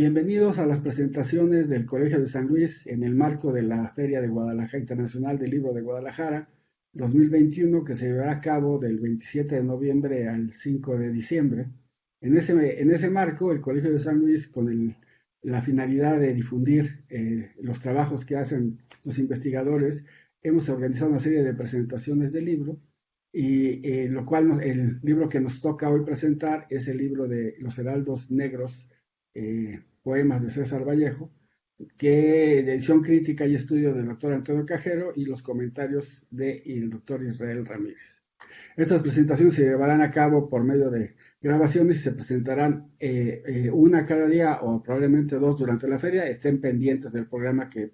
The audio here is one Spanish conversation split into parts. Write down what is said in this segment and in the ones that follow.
Bienvenidos a las presentaciones del Colegio de San Luis en el marco de la Feria de Guadalajara Internacional del Libro de Guadalajara 2021, que se llevará a cabo del 27 de noviembre al 5 de diciembre. En ese marco, el Colegio de San Luis, con la finalidad de difundir los trabajos que hacen los investigadores, hemos organizado una serie de presentaciones del libro, y lo cual el libro que nos toca hoy presentar es el libro de Los Heraldos Negros, poemas de César Vallejo, que de edición crítica y estudio del doctor Antonio Cajero y los comentarios del doctor Israel Ramírez. Estas presentaciones se llevarán a cabo por medio de grabaciones y se presentarán una cada día o probablemente dos durante la feria. Estén pendientes del programa que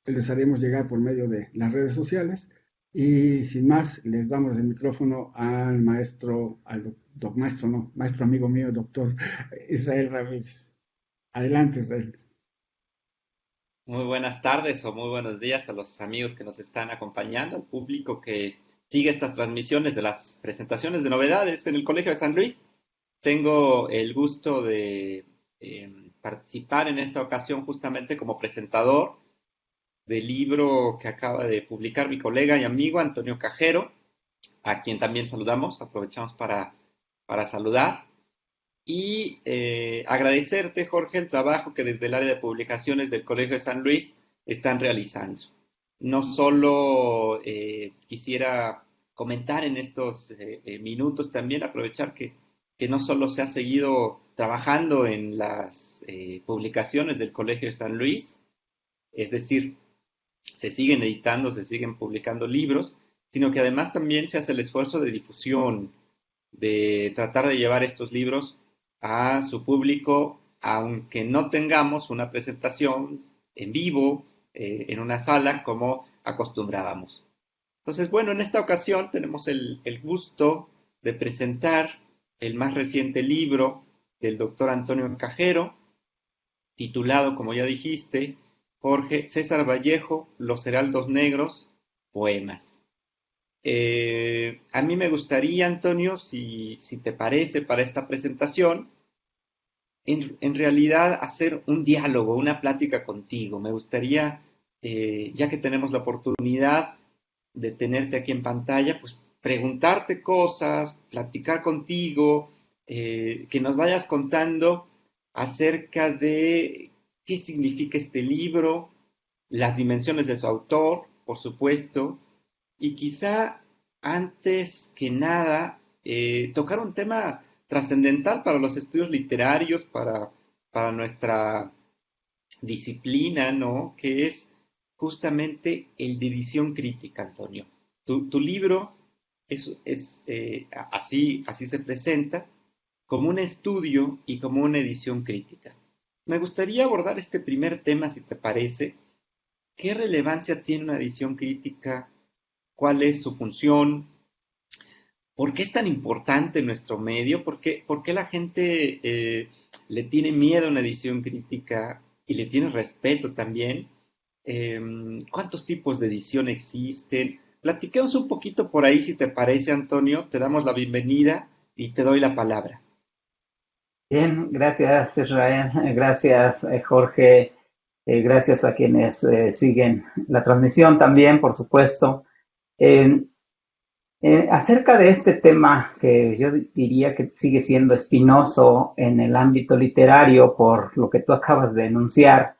les haremos llegar por medio de las redes sociales. Y sin más, les damos el micrófono al maestro, maestro amigo mío, doctor Israel Ramírez. Adelante, Israel. Muy buenas tardes o muy buenos días a los amigos que nos están acompañando, al público que sigue estas transmisiones de las presentaciones de novedades en el Colegio de San Luis. Tengo el gusto de participar en esta ocasión justamente como presentador del libro que acaba de publicar mi colega y amigo Antonio Cajero, a quien también saludamos, aprovechamos para saludar. Y agradecerte, Jorge, el trabajo que desde el área de publicaciones del Colegio de San Luis están realizando. No solo quisiera comentar en estos minutos, también aprovechar que no solo se ha seguido trabajando en las publicaciones del Colegio de San Luis, es decir, se siguen editando, se siguen publicando libros, sino que además también se hace el esfuerzo de difusión, de tratar de llevar estos libros a su público, aunque no tengamos una presentación en vivo, en una sala, como acostumbrábamos. Entonces, bueno, en esta ocasión tenemos el gusto de presentar el más reciente libro del doctor Antonio Cajero, titulado, como ya dijiste, Jorge, César Vallejo, Los Heraldos Negros, poemas. A mí me gustaría, Antonio, si te parece, para esta presentación, en realidad hacer un diálogo, una plática contigo. Me gustaría, ya que tenemos la oportunidad de tenerte aquí en pantalla, pues preguntarte cosas, platicar contigo, que nos vayas contando acerca de qué significa este libro, las dimensiones de su autor, por supuesto, y quizá antes que nada tocar un tema trascendental para los estudios literarios, para nuestra disciplina, ¿no? Que es justamente el de edición crítica, Antonio. Tu libro así se presenta como un estudio y como una edición crítica. Me gustaría abordar este primer tema, si te parece. ¿Qué relevancia tiene una edición crítica? ¿Cuál es su función? ¿Por qué es tan importante en nuestro medio? ¿Por qué la gente le tiene miedo a una edición crítica y le tiene respeto también? ¿Cuántos tipos de edición existen? Platiquemos un poquito por ahí, si te parece, Antonio. Te damos la bienvenida y te doy la palabra. Bien, gracias Israel, gracias Jorge, gracias a quienes siguen la transmisión también, por supuesto. Eh, Acerca de este tema que yo diría que sigue siendo espinoso en el ámbito literario por lo que tú acabas de enunciar,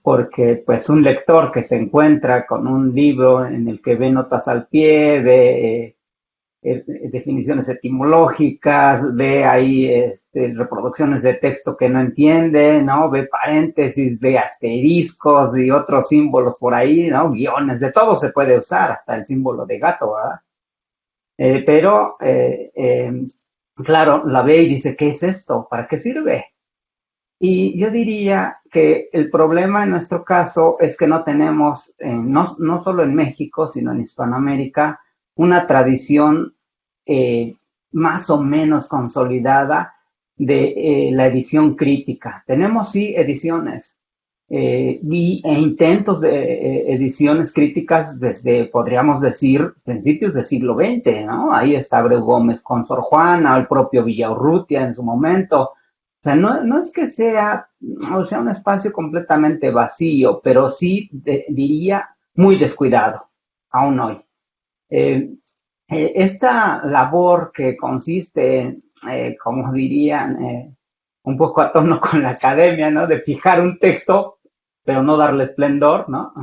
porque pues un lector que se encuentra con un libro en el que ve notas al pie, ve definiciones etimológicas, ve ahí reproducciones de texto que no entiende, ¿no? Ve paréntesis, ve asteriscos y otros símbolos por ahí, ¿no? Guiones, de todo se puede usar, hasta el símbolo de gato, ¿verdad? Claro, la ve y dice, ¿qué es esto? ¿Para qué sirve? Y yo diría que el problema en nuestro caso es que no tenemos, no solo en México, sino en Hispanoamérica, una tradición más o menos consolidada de la edición crítica. Tenemos sí ediciones e intentos de ediciones críticas desde, podríamos decir, principios del siglo XX, ¿no? Ahí está Abreu Gómez con Sor Juana, el propio Villaurrutia en su momento, O sea, no es que sea, o sea, un espacio completamente vacío, pero sí diría muy descuidado, aún hoy. Eh, Esta labor que consiste en, como dirían, un poco a tono con la academia, ¿no? De fijar un texto, pero no darle esplendor, ¿no?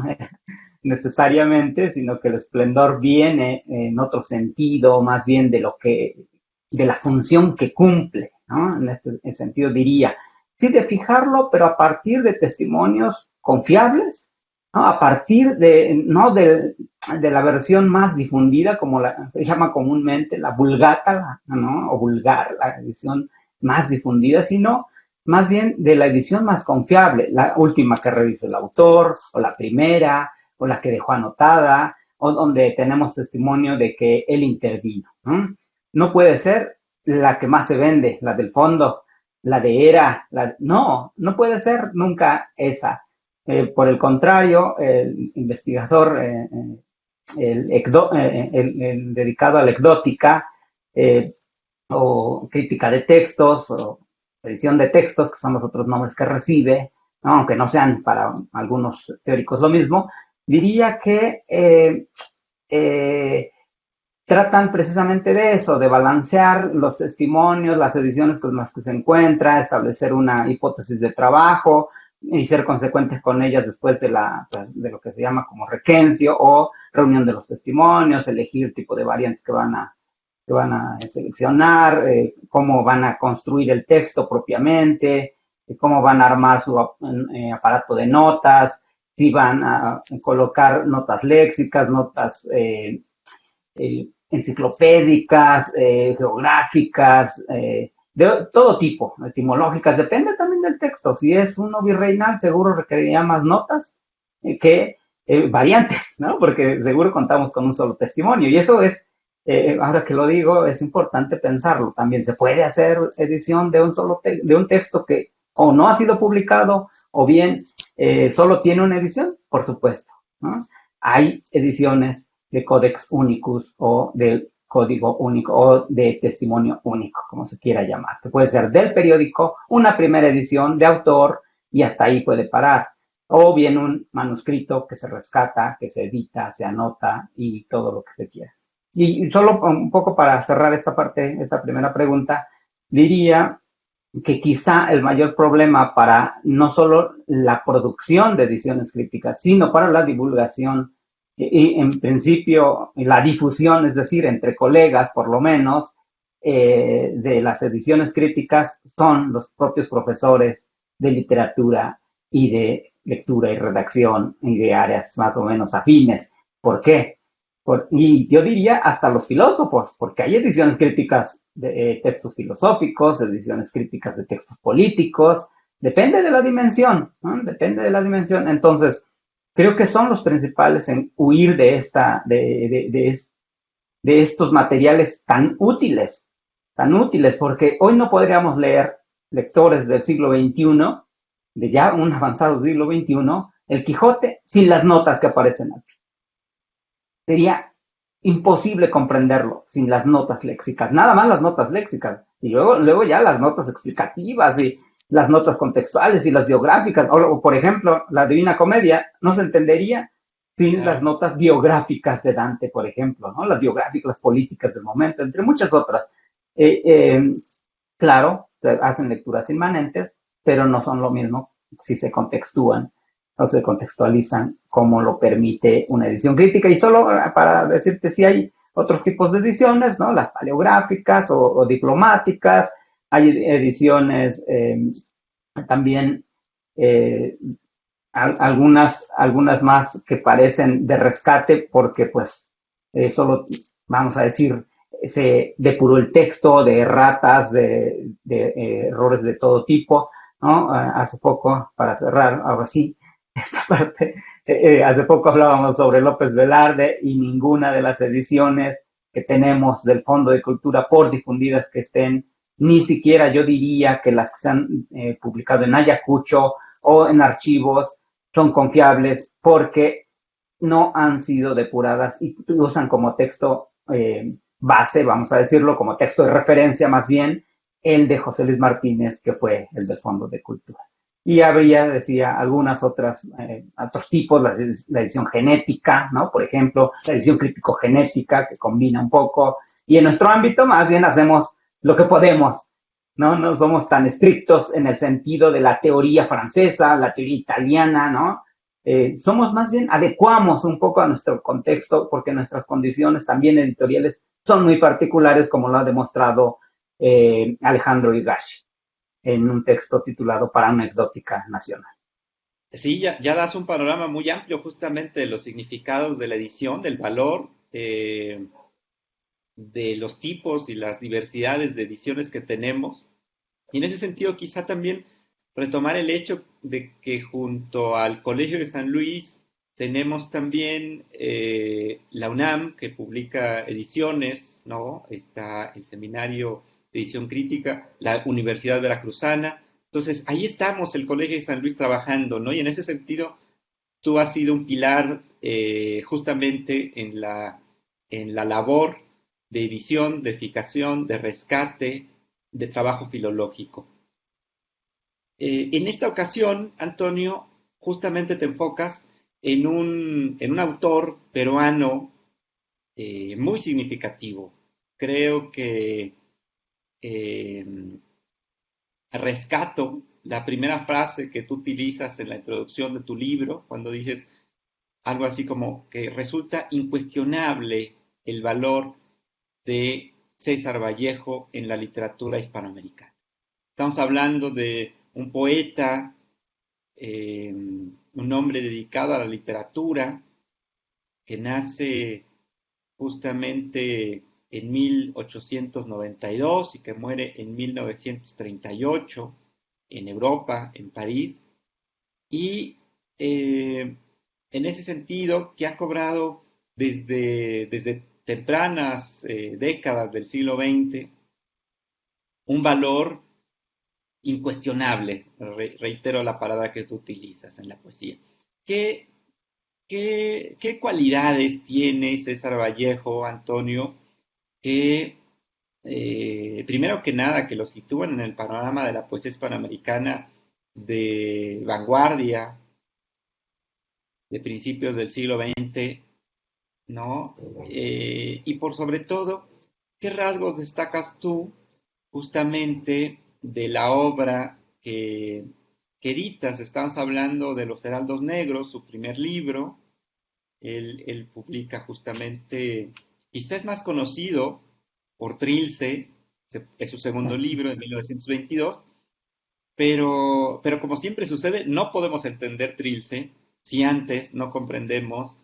Necesariamente, sino que el esplendor viene en otro sentido, más bien de la función que cumple, ¿no? En este sentido diría, sí de fijarlo, pero a partir de testimonios confiables, ¿no? A partir no de la versión más difundida, como se llama comúnmente, la vulgata, ¿no? O vulgar, la edición más difundida, sino más bien de la edición más confiable, la última que revisó el autor, o la primera, o la que dejó anotada, o donde tenemos testimonio de que él intervino. No puede ser la que más se vende, la del fondo, la de era, no puede ser nunca esa. Por el contrario, el investigador, el dedicado a la ecdótica, eh, o crítica de textos, o edición de textos, que son los otros nombres que recibe, ¿no? Aunque no sean para algunos teóricos lo mismo, diría que eh, tratan precisamente de eso, de balancear los testimonios, las ediciones con las que se encuentra, establecer una hipótesis de trabajo y ser consecuentes con ellas después pues, de lo que se llama como requencio o reunión de los testimonios, elegir el tipo de variantes que van a seleccionar, cómo van a construir el texto propiamente, cómo van a armar su aparato de notas, si van a colocar notas léxicas, notas enciclopédicas, geográficas, de todo tipo, etimológicas, depende también del texto. Si es uno virreinal, seguro requeriría más notas que variantes, ¿no? Porque seguro contamos con un solo testimonio. Y eso es, ahora que lo digo, es importante pensarlo. También se puede hacer edición de de un texto que o no ha sido publicado o bien solo tiene una edición, por supuesto, ¿no? Hay ediciones de Codex Unicus o del código único o de testimonio único, como se quiera llamar, que puede ser del periódico, una primera edición de autor y hasta ahí puede parar, o bien un manuscrito que se rescata, que se edita, se anota y todo lo que se quiera. Y solo un poco para cerrar esta parte, esta primera pregunta, diría que quizá el mayor problema para no solo la producción de ediciones críticas, sino para la divulgación y en principio la difusión, es decir, entre colegas por lo menos, de las ediciones críticas son los propios profesores de literatura y de lectura y redacción y de áreas más o menos afines. ¿Por qué? Y yo diría hasta los filósofos, porque hay ediciones críticas de textos filosóficos, ediciones críticas de textos políticos, depende de la dimensión, ¿no? Depende de la dimensión. Entonces, creo que son los principales en huir de estos materiales tan útiles, porque hoy no podríamos leer lectores del siglo XXI, de ya un avanzado siglo XXI, el Quijote sin las notas que aparecen aquí. Sería imposible comprenderlo sin las notas léxicas, nada más las notas léxicas, y luego ya las notas explicativas y las notas contextuales y las biográficas, o por ejemplo, la Divina Comedia no se entendería sin las notas biográficas de Dante, por ejemplo, ¿no? Las biográficas, las políticas del momento, entre muchas otras. Eh, eh, claro, se hacen lecturas inmanentes, pero no son lo mismo si se contextúan o se contextualizan como lo permite una edición crítica. Y solo para decirte si hay otros tipos de ediciones, ¿no? Las paleográficas o diplomáticas, hay ediciones también, eh, algunas más que parecen de rescate porque pues solo, vamos a decir, se depuró el texto de erratas, de errores de todo tipo, ¿no? Hace poco, para cerrar, ahora sí, esta parte, hace poco hablábamos sobre López Velarde y ninguna de las ediciones que tenemos del Fondo de Cultura, por difundidas que estén, ni siquiera yo diría que las que se han publicado en Ayacucho o en archivos son confiables porque no han sido depuradas y usan como texto base, vamos a decirlo, como texto de referencia más bien, el de José Luis Martínez, que fue el del Fondo de Cultura. Y habría, decía, algunas otros tipos, la edición genética, ¿no? Por ejemplo, la edición crítico-genética, que combina un poco. Y en nuestro ámbito, más bien hacemos lo que podemos, ¿no? No somos tan estrictos en el sentido de la teoría francesa, la teoría italiana, ¿no? Somos más bien, adecuamos un poco a nuestro contexto, porque nuestras condiciones también editoriales son muy particulares, como lo ha demostrado Alejandro Higashi en un texto titulado Para una exótica nacional. Sí, ya das un panorama muy amplio justamente de los significados de la edición, del valor, de los tipos y las diversidades de ediciones que tenemos. Y en ese sentido, quizá también retomar el hecho de que junto al Colegio de San Luis tenemos también la UNAM, que publica ediciones, ¿no? Está el Seminario de Edición Crítica, la Universidad Veracruzana. Entonces, ahí estamos, el Colegio de San Luis, trabajando, ¿no? Y en ese sentido, tú has sido un pilar justamente en la labor de edición, de fijación, de rescate, de trabajo filológico. En esta ocasión, Antonio, justamente te enfocas en un autor peruano muy significativo. Creo que rescato la primera frase que tú utilizas en la introducción de tu libro, cuando dices algo así como que resulta incuestionable el valor de César Vallejo en la literatura hispanoamericana. Estamos hablando de un poeta, un hombre dedicado a la literatura, que nace justamente en 1892 y que muere en 1938 en Europa, en París, y en ese sentido que ha cobrado desde tempranas décadas del siglo XX un valor incuestionable, reitero la palabra que tú utilizas en la poesía. ¿Qué cualidades tiene César Vallejo, Antonio, que primero que nada que lo sitúan en el panorama de la poesía hispanoamericana de vanguardia, de principios del siglo XX, ¿no? Y por sobre todo, ¿qué rasgos destacas tú justamente de la obra que editas? Estamos hablando de Los Heraldos Negros, su primer libro. Él publica justamente, quizás es más conocido por Trilce, es su segundo libro de 1922, pero como siempre sucede, no podemos entender Trilce si antes no comprendemos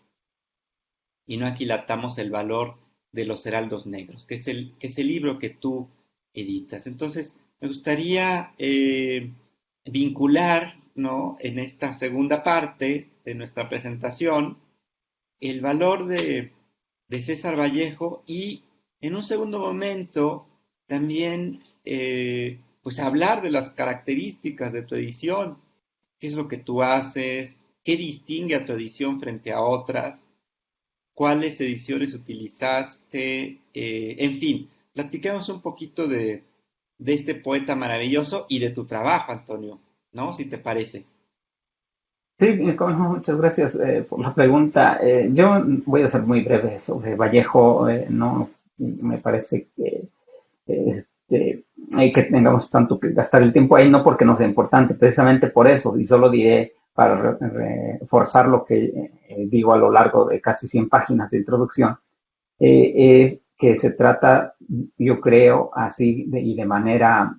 y no aquilatamos el valor de Los Heraldos Negros, que es el libro que tú editas. Entonces, me gustaría vincular, ¿no?, en esta segunda parte de nuestra presentación el valor de César Vallejo y en un segundo momento también pues hablar de las características de tu edición, qué es lo que tú haces, qué distingue a tu edición frente a otras, cuáles ediciones utilizaste, en fin, platiquemos un poquito de este poeta maravilloso y de tu trabajo, Antonio, ¿no? Si te parece. Sí, muchas gracias por la pregunta. Yo voy a ser muy breve sobre Vallejo. No me parece que tengamos tanto que gastar el tiempo ahí, no porque no sea importante, precisamente por eso, y solo diré para reforzar lo que digo a lo largo de casi 100 páginas de introducción, es que se trata, yo creo, así y de manera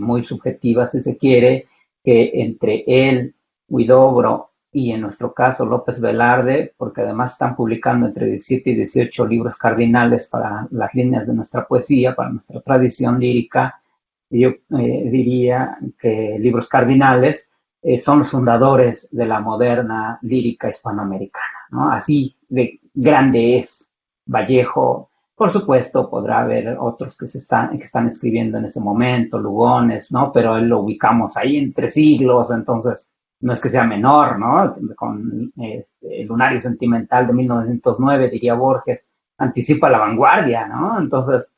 muy subjetiva, si se quiere, que entre él, Huidobro y en nuestro caso López Velarde, porque además están publicando entre 17 y 18 libros cardinales para las líneas de nuestra poesía, para nuestra tradición lírica, yo diría que libros cardinales son los fundadores de la moderna lírica hispanoamericana, ¿no? Así de grande es Vallejo. Por supuesto, podrá haber otros que están escribiendo en ese momento, Lugones, ¿no? Pero él lo ubicamos ahí entre siglos, entonces no es que sea menor, ¿no? Con el Lunario Sentimental de 1909, diría Borges, anticipa la vanguardia, ¿no? Entonces,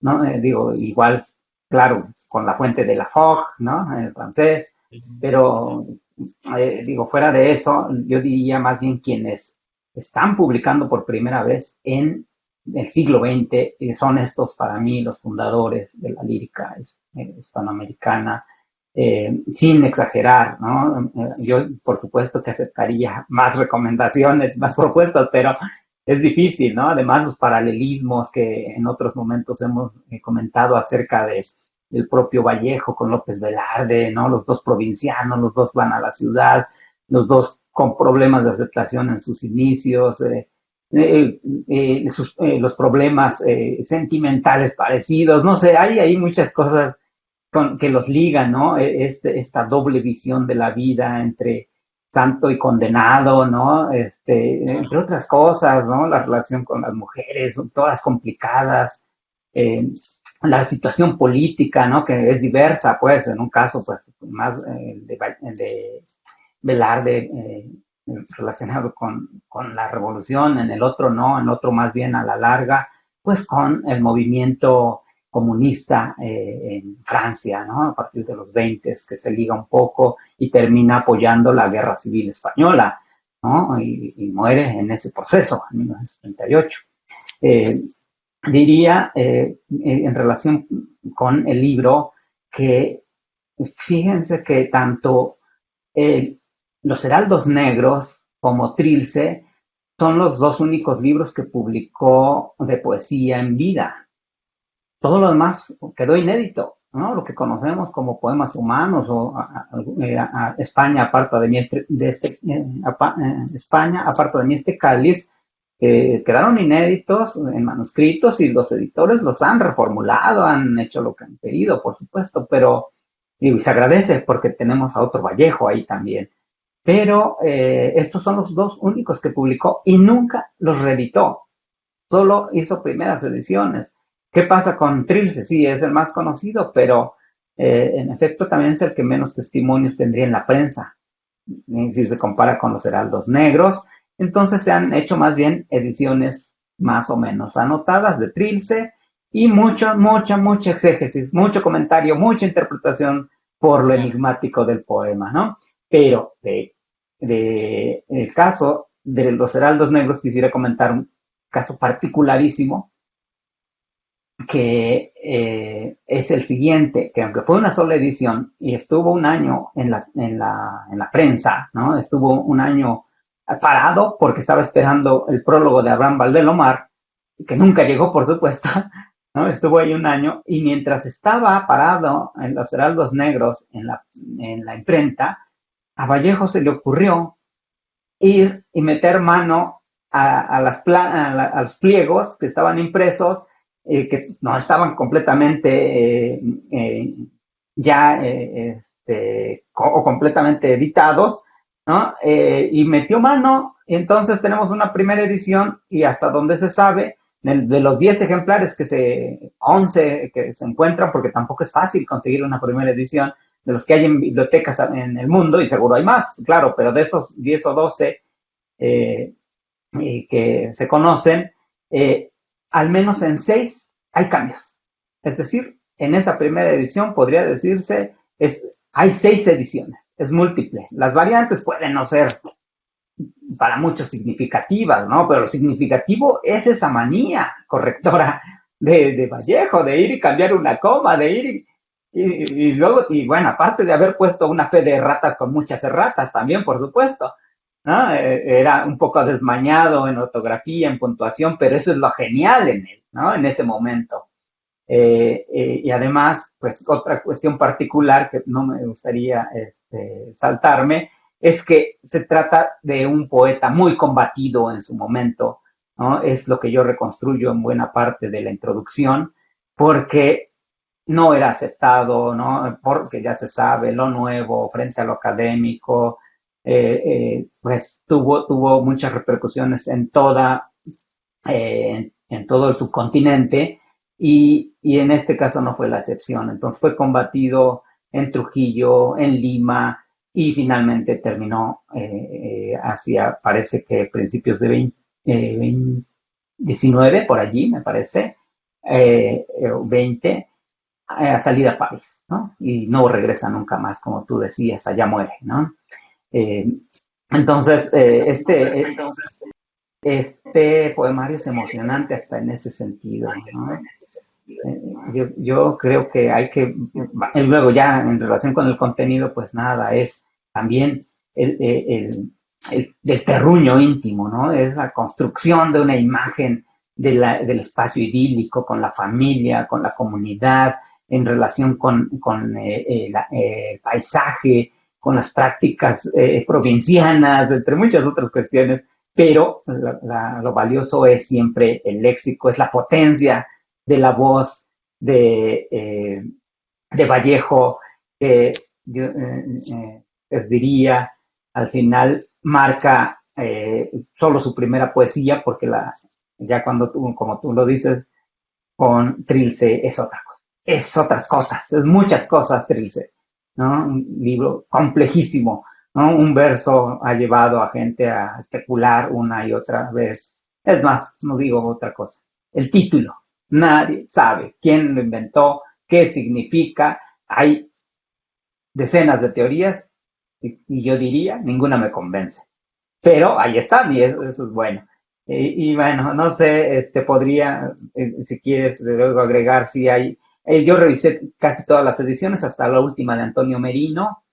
¿no? Digo, igual claro, con la fuente de Lafog, ¿no? En el francés, pero digo, fuera de eso, yo diría más bien quienes están publicando por primera vez en el siglo XX, son estos para mí los fundadores de la lírica hispanoamericana, sin exagerar, ¿no? Yo, por supuesto, que aceptaría más recomendaciones, más propuestas, pero es difícil, ¿no? Además, los paralelismos que en otros momentos hemos comentado acerca del propio Vallejo con López Velarde, ¿no? Los dos provincianos, los dos van a la ciudad, los dos con problemas de aceptación en sus inicios, los problemas sentimentales parecidos, no sé, hay muchas cosas que los ligan, ¿no? Esta doble visión de la vida entre santo y condenado, ¿no? Entre otras cosas, ¿no? La relación con las mujeres, son todas complicadas, la situación política, ¿no? Que es diversa, pues, en un caso, pues, más de Velarde, relacionado con la revolución, en el otro no, en el otro más bien a la larga, pues con el movimiento comunista en Francia, ¿no? A partir de los 20, que se liga un poco y termina apoyando la Guerra Civil Española, ¿no? Y muere en ese proceso, en 1938. Diría, en relación con el libro, que fíjense que tanto Los Heraldos Negros como Trilce son los dos únicos libros que publicó de poesía en vida. Todo lo demás quedó inédito, ¿no? Lo que conocemos como poemas humanos o España aparta de mí España aparta de mí este cáliz, quedaron inéditos en manuscritos y los editores los han reformulado, han hecho lo que han querido, por supuesto, pero y se agradece porque tenemos a otro Vallejo ahí también. Pero estos son los dos únicos que publicó y nunca los reeditó, solo hizo primeras ediciones. ¿Qué pasa con Trilce? Sí, es el más conocido, pero en efecto también es el que menos testimonios tendría en la prensa, si se compara con Los Heraldos Negros. Entonces se han hecho más bien ediciones más o menos anotadas de Trilce y mucha exégesis, mucho comentario, mucha interpretación por lo enigmático del poema, ¿no? Pero el caso de Los Heraldos Negros quisiera comentar un caso particularísimo que es el siguiente, que aunque fue una sola edición y estuvo un año en la prensa, ¿no? Estuvo un año parado porque estaba esperando el prólogo de Abraham Valdelomar, que nunca llegó, por supuesto, ¿no? Estuvo ahí un año y mientras estaba parado en Los Heraldos Negros en la imprenta, a Vallejo se le ocurrió ir y meter mano a los pliegos que estaban impresos, que no estaban completamente o completamente editados, ¿no? Y metió mano, y entonces tenemos una primera edición y hasta donde se sabe, de los 10 ejemplares 11 que se encuentran, porque tampoco es fácil conseguir una primera edición, de los que hay en bibliotecas en el mundo, y seguro hay más, claro, pero de esos 10 o 12 que se conocen, al menos en 6 hay cambios. Es decir, en esa primera edición podría decirse, hay 6 ediciones, es múltiple. Las variantes pueden no ser para muchos significativas, ¿no? Pero lo significativo es esa manía correctora de Vallejo, de ir y cambiar una coma, de ir y luego, y bueno, aparte de haber puesto una fe de erratas con muchas erratas también, por supuesto, ¿no? Era un poco desmañado en ortografía, en puntuación, pero eso es lo genial en él, ¿no? En ese momento. Y además, pues otra cuestión particular que no me gustaría saltarme, es que se trata de un poeta muy combatido en su momento, ¿no? Es lo que yo reconstruyo en buena parte de la introducción, porque no era aceptado, ¿no? Porque ya se sabe, lo nuevo frente a lo académico, pues tuvo muchas repercusiones en todo el subcontinente y en este caso no fue la excepción. Entonces fue combatido en Trujillo, en Lima y finalmente terminó hacia, parece que principios de 19, por allí me parece, 20, a salir a París, ¿no? Y no regresa nunca más, como tú decías, allá muere, ¿no? Eh, entonces, este poemario es emocionante hasta en ese sentido, ¿no? Yo creo que hay que, y luego ya en relación con el contenido, pues nada, es también el, el terruño íntimo, ¿no? Es la construcción de una imagen del espacio idílico, con la familia, con la comunidad, en relación con el paisaje, con las prácticas provincianas, entre muchas otras cuestiones, pero lo valioso es siempre el léxico, es la potencia de la voz de Vallejo, que yo les diría, al final marca solo su primera poesía, porque ya cuando tú, como tú lo dices, con Trilce es otra cosa, es otras cosas, es muchas cosas Trilce, ¿no? Un libro complejísimo, ¿no? Un verso ha llevado a gente a especular una y otra vez. Es más, no digo otra cosa. El título, nadie sabe quién lo inventó, qué significa. Hay decenas de teorías y yo diría, ninguna me convence. Pero ahí están y eso es bueno. Y bueno, no sé, podría, si quieres, luego agregar si hay. Yo revisé casi todas las ediciones, hasta la última de Antonio Merino,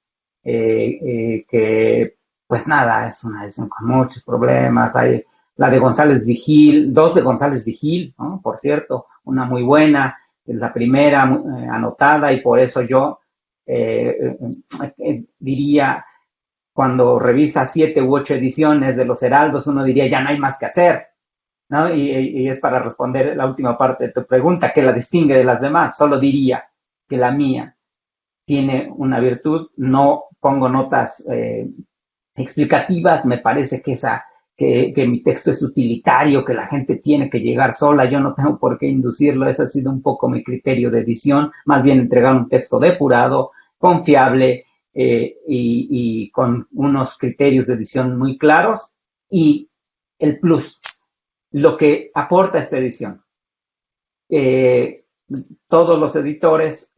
que pues nada, es una edición con muchos problemas. Hay la de González Vigil, dos de González Vigil, ¿no? Por cierto, una muy buena, la primera anotada, y por eso yo diría, cuando revisa 7 u 8 ediciones de los Heraldos, uno diría, ya no hay más que hacer, ¿no? Y es para responder la última parte de tu pregunta, ¿qué la distingue de las demás? Solo diría que la mía tiene una virtud, no pongo notas explicativas, me parece que mi texto es utilitario, que la gente tiene que llegar sola, yo no tengo por qué inducirlo, ese ha sido un poco mi criterio de edición, más bien entregar un texto depurado, confiable, y con unos criterios de edición muy claros, y el plus, lo que aporta esta edición. Eh, Todos los editores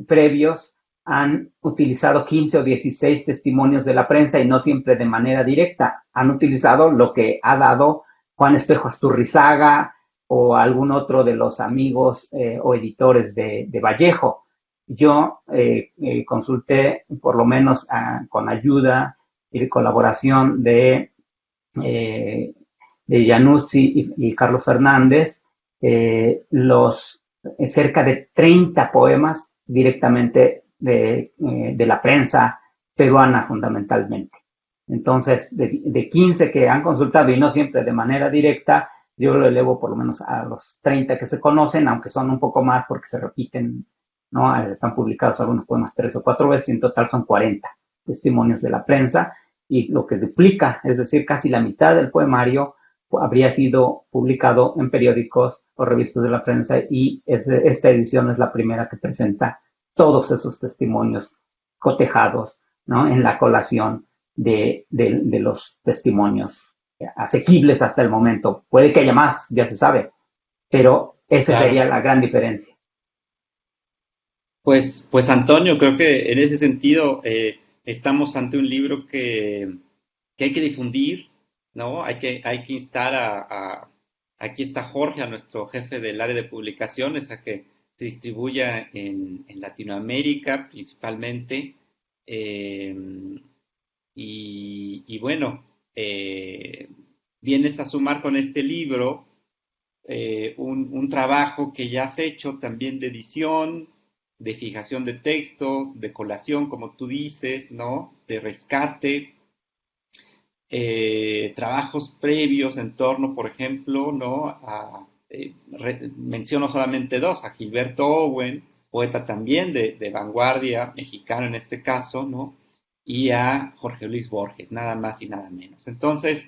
previos han utilizado 15 o 16 testimonios de la prensa y no siempre de manera directa. Han utilizado lo que ha dado Juan Espejo Asturrizaga o algún otro de los amigos o editores de Vallejo. Yo consulté, por lo menos con ayuda y colaboración de Januzzi y Carlos Fernández, los cerca de 30 poemas directamente de la prensa peruana fundamentalmente. Entonces, de 15 que han consultado y no siempre de manera directa, yo lo elevo por lo menos a los 30 que se conocen, aunque son un poco más porque se repiten, ¿no? Están publicados algunos poemas 3 o 4 veces y en total son 40 testimonios de la prensa, y lo que duplica, es decir, casi la mitad del poemario habría sido publicado en periódicos o revistas de la prensa, y esta edición es la primera que presenta todos esos testimonios cotejados, ¿no? En la colación de los testimonios asequibles hasta el momento. Puede que haya más, ya se sabe, pero esa Claro. sería la gran diferencia. Pues Antonio, creo que en ese sentido estamos ante un libro que hay que difundir, ¿no? Hay que instar aquí está Jorge, a nuestro jefe del área de publicaciones, a que se distribuya en Latinoamérica principalmente. eh, y bueno, vienes a sumar con este libro un trabajo que ya has hecho también de edición, de fijación de texto, de colación, como tú dices, ¿no? De rescate, trabajos previos en torno, por ejemplo, ¿no? Menciono solamente dos, a Gilberto Owen, poeta también de vanguardia mexicano en este caso, ¿no? Y a Jorge Luis Borges, nada más y nada menos. Entonces,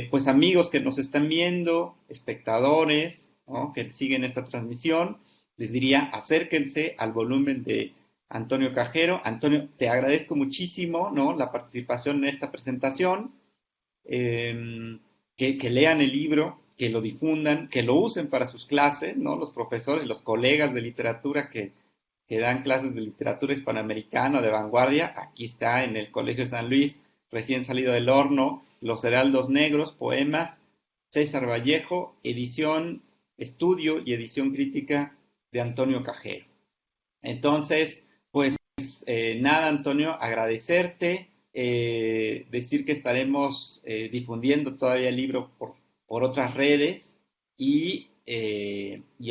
pues amigos que nos están viendo, espectadores, ¿no? Que siguen esta transmisión, les diría, acérquense al volumen de Antonio Cajero. Antonio, te agradezco muchísimo, ¿no? La participación en esta presentación, que lean el libro, que lo difundan, que lo usen para sus clases, ¿no? Los profesores, los colegas de literatura que dan clases de literatura hispanoamericana de vanguardia. Aquí está en el Colegio de San Luis, recién salido del horno, Los Heraldos Negros, poemas, César Vallejo, edición, estudio y edición crítica de Antonio Cajero. Entonces, pues nada, Antonio, agradecerte, decir que estaremos difundiendo todavía el libro por otras redes y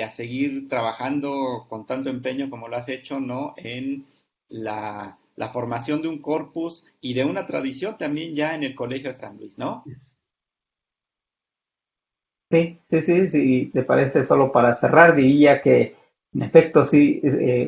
a seguir trabajando con tanto empeño como lo has hecho, ¿no? En la formación de un corpus y de una tradición también ya en el Colegio de San Luis, ¿no? Sí, sí, sí, sí, te parece, solo para cerrar, diría que en efecto sí,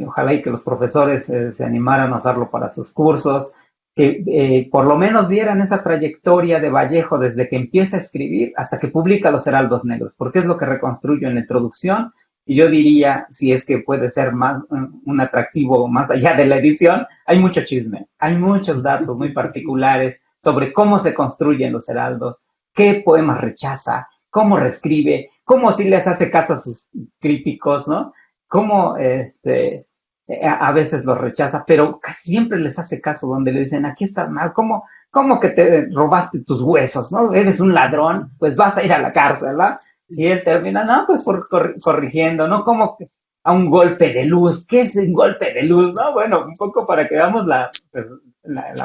ojalá y que los profesores se animaran a usarlo para sus cursos, que por lo menos vieran esa trayectoria de Vallejo desde que empieza a escribir hasta que publica Los Heraldos Negros, porque es lo que reconstruyo en la introducción, y yo diría, si es que puede ser más un atractivo más allá de la edición, hay mucho chisme, hay muchos datos muy particulares sobre cómo se construyen los heraldos, qué poemas rechaza, cómo reescribe, cómo sí les hace caso a sus críticos, ¿no? Cómo a veces los rechaza, pero casi siempre les hace caso donde le dicen, aquí estás mal, ¿cómo que te robaste tus huesos, ¿no? Eres un ladrón, pues vas a ir a la cárcel, ¿verdad? Y él termina, no, pues corrigiendo, ¿no? Como que a un golpe de luz, ¿qué es un golpe de luz, no? Bueno, un poco para que veamos la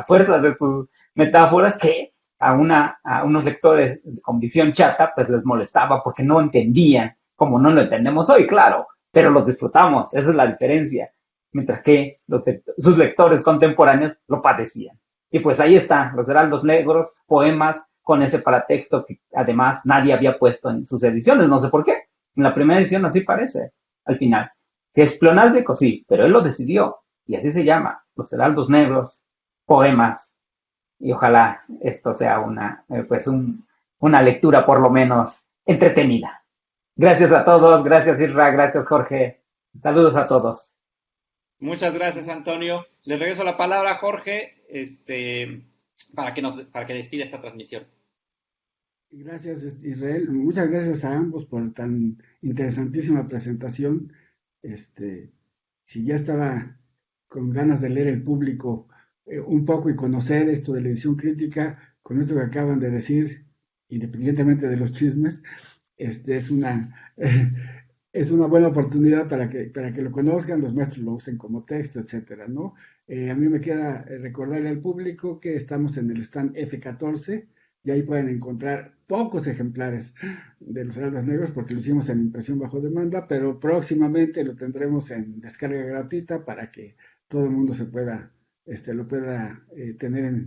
fuerza de sus metáforas, que a unos lectores con visión chata, pues les molestaba porque no entendían, como no lo entendemos hoy, claro, pero los disfrutamos, esa es la diferencia, mientras que sus lectores contemporáneos lo padecían. Y pues ahí están, Los Heraldos Negros, poemas con ese paratexto que además nadie había puesto en sus ediciones, no sé por qué. En la primera edición así parece, al final. Que es pleonásmico, sí, pero él lo decidió, y así se llama, Los Heraldos Negros, poemas, y ojalá esto sea una lectura por lo menos entretenida. Gracias a todos, gracias Isra, gracias Jorge, saludos a todos. Muchas gracias, Antonio. Le regreso la palabra a Jorge, para que despida esta transmisión. Gracias, Israel. Muchas gracias a ambos por tan interesantísima presentación. Si ya estaba con ganas de leer el público un poco y conocer esto de la edición crítica, con esto que acaban de decir, independientemente de los chismes, es es una buena oportunidad para que lo conozcan, los maestros lo usen como texto, etcétera, ¿no? A mí me queda recordarle al público que estamos en el stand F14 y ahí pueden encontrar pocos ejemplares de Los Heraldos Negros porque lo hicimos en impresión bajo demanda, pero próximamente lo tendremos en descarga gratuita para que todo el mundo lo pueda tener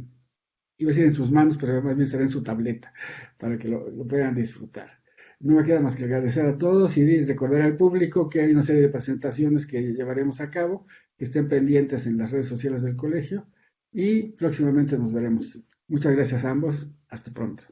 iba a decir en sus manos, pero más bien será en su tableta, para que lo puedan disfrutar. No me queda más que agradecer a todos y recordar al público que hay una serie de presentaciones que llevaremos a cabo, que estén pendientes en las redes sociales del colegio y próximamente nos veremos. Muchas gracias a ambos. Hasta pronto.